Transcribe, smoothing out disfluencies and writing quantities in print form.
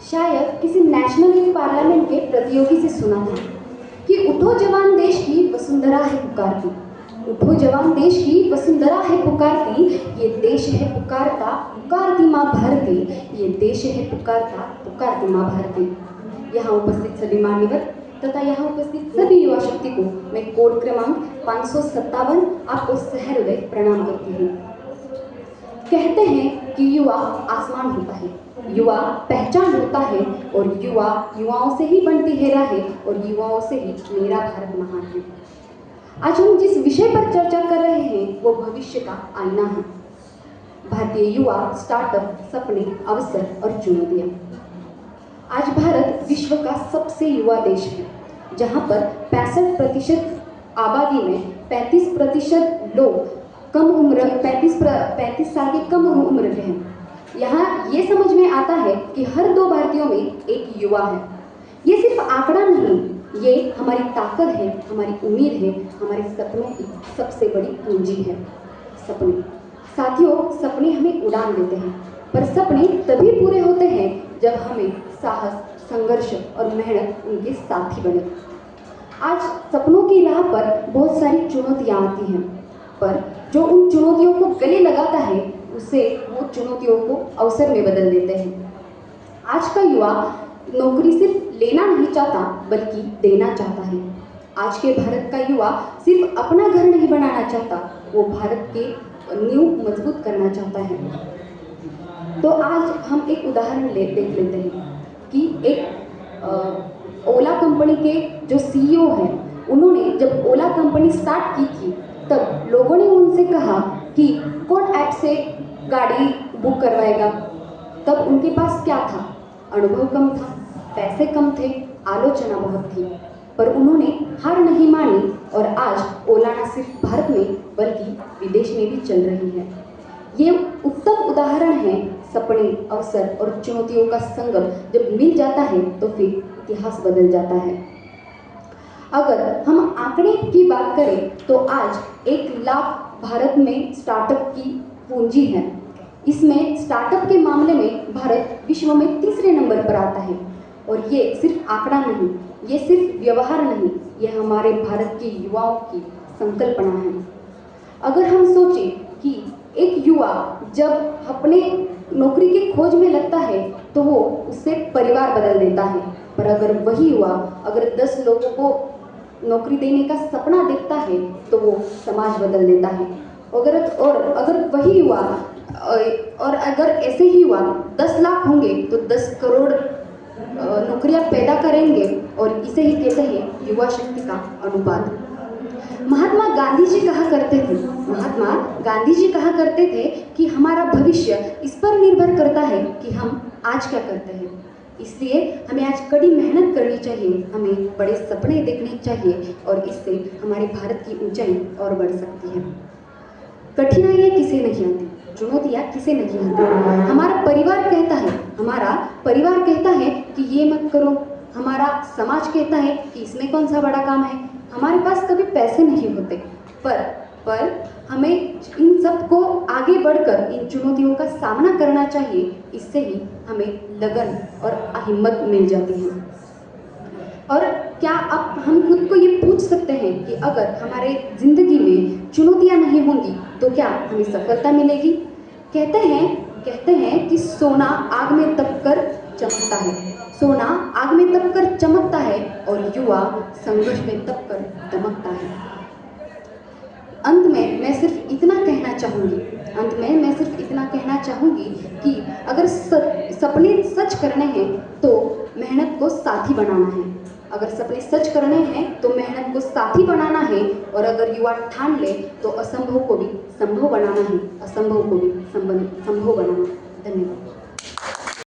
शायद किसी national youth parliament के प्रतियोगी से सुना था कि उठो जवान देश की वसुंधरा है पुकारती, उठो जवान देश की वसुंधरा है पुकारती, ये देश है पुकारता पुकारती माँ भारती, ये देश है पुकारता पुकारती माँ भारती। यहाँ उपस्थित सभी मान्यवर तथा यहाँ उपस्थित सभी युवा शक्ति को मैं कोड क्रमांक 557 आपको सहृदय प्रणाम करती हूँ। कहते हैं कि युवा आसमान होता है, युवा पहचान होता है और युवा युवाओं से ही बनती है राहें और युवाओं से ही मेरा भारत महान है। आज हम जिस विषय पर चर्चा कर रहे हैं वो भविष्य का आईना है। भारतीय युवा, स्टार्टअप, सपने, अवसर और चुनौतियाँ। आज भारत विश्व का सबसे युवा देश है, जहाँ पर 65% आबादी में 35% लोग कम उम्र 35 साल के कम उम्र के हैं। यहाँ ये समझ में आता है कि हर 2 भारतीयों में एक युवा है। ये सिर्फ आंकड़ा नहीं, ये हमारी ताकत है, हमारी उम्मीद है, हमारे सपनों की सबसे बड़ी पूंजी है। सपने साथियों, सपने हमें उड़ान देते हैं, पर सपने तभी पूरे होते हैं जब हमें साहस, संघर्ष और मेहनत उनके साथी बने। आज सपनों की राह पर बहुत सारी चुनौतियाँ आती हैं, पर जो उन चुनौतियों को गले लगाता है उसे वो चुनौतियों को अवसर में बदल देते हैं। आज का युवा नौकरी सिर्फ लेना नहीं चाहता बल्कि देना चाहता है। आज के भारत का युवा सिर्फ अपना घर नहीं बनाना चाहता, वो भारत के नींव मजबूत करना चाहता है। तो आज हम एक उदाहरण देख लेते हैं कि एक ओला कंपनी के जो सीईओ हैं, उन्होंने जब ओला कंपनी स्टार्ट की थी तब लोगों ने उनसे कहा कि कौन ऐप से गाड़ी बुक करवाएगा। तब उनके पास क्या था? अनुभव कम था, पैसे कम थे, आलोचना बहुत थी, पर उन्होंने हार नहीं मानी और आज ओला न सिर्फ भारत में बल्कि विदेश में भी चल रही है। ये उत्तम उदाहरण है सपने, अवसर और चुनौतियों का संगम जब मिल जाता है तो फिर इतिहास बदल जाता है। अगर हम आंकड़े की बात करें तो आज 1 लाख भारत में स्टार्टअप की पूंजी है। इसमें स्टार्टअप के मामले में भारत विश्व में 3रे नंबर पर आता है। और ये सिर्फ आंकड़ा नहीं, ये सिर्फ व्यवहार नहीं, ये हमारे भारत के युवाओं की संकल्पना है। अगर हम सोचें कि एक युवा जब अपने नौकरी की खोज में लगता है तो वो उससे परिवार बदल देता है, पर अगर वही युवा अगर 10 लोगों को नौकरी देने का सपना देखता है तो वो समाज बदल देता है। अगर वही युवा और अगर ऐसे ही युवा 10 लाख होंगे तो 10 करोड़ नौकरियां पैदा करेंगे और इसे ही कहते हैं युवा शक्ति का अनुपात। महात्मा गांधी जी कहा करते थे कि हमारा भविष्य इस पर निर्भर करता है कि हम आज क्या करते हैं। इसलिए हमें आज कड़ी मेहनत करनी चाहिए, हमें बड़े सपने देखने चाहिए और इससे हमारे भारत की ऊंचाई और बढ़ सकती है। कठिनाइयाँ किसे नहीं आती, चुनौतियाँ किसे नहीं आती। हमारा परिवार कहता है कि ये मत करो, हमारा समाज कहता है कि इसमें कौन सा बड़ा काम है। हमारे पास कभी पैसे नहीं होते, पर हमें इन सब को आगे बढ़कर इन चुनौतियों का सामना करना चाहिए। इससे ही हमें लगन और हिम्मत मिल जाती है। और क्या अब हम खुद को ये पूछ सकते हैं कि अगर हमारे ज़िंदगी में चुनौतियाँ नहीं होंगी तो क्या हमें सफलता मिलेगी? कहते हैं कि सोना आग में तपकर चमकता है, सोना आग में तपकर चमकता है और युवा संघर्ष में तपकर दमकता है। अंत में मैं सिर्फ इतना कहना चाहूँगी कि अगर सपने सच करने हैं तो मेहनत को साथी बनाना है। अगर सपने सच करने हैं तो मेहनत को साथी बनाना है और अगर युवा ठान ले तो असंभव को भी संभव बनाना है, असंभव को भी संभव बनाना। धन्यवाद।